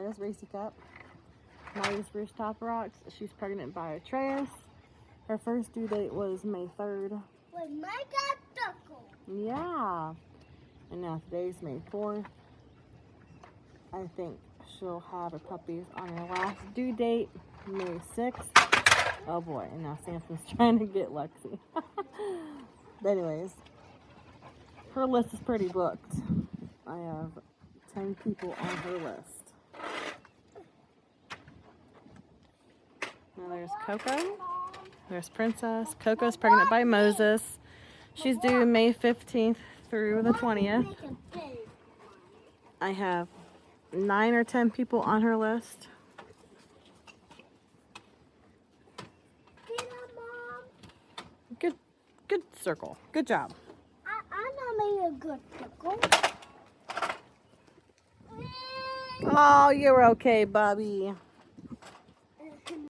There's Reese Cup. Maya's Rooftop Rocks. She's pregnant by Atreus. Her first due date was May 3rd. With my dad, Yeah. And now today's May 4th. I think she'll have her puppies on her last due date, May 6th. Oh boy, and now Samson's trying to get Lexi. But anyways, her list is pretty booked. I have 10 people on her list. Now there's Coco. There's Princess. Coco's pregnant by Moses. She's due May 15th through the 20th. I have 9 or 10 people on her list. Good circle. Good job. I'm not making a good circle. Oh, you're okay, Bobby.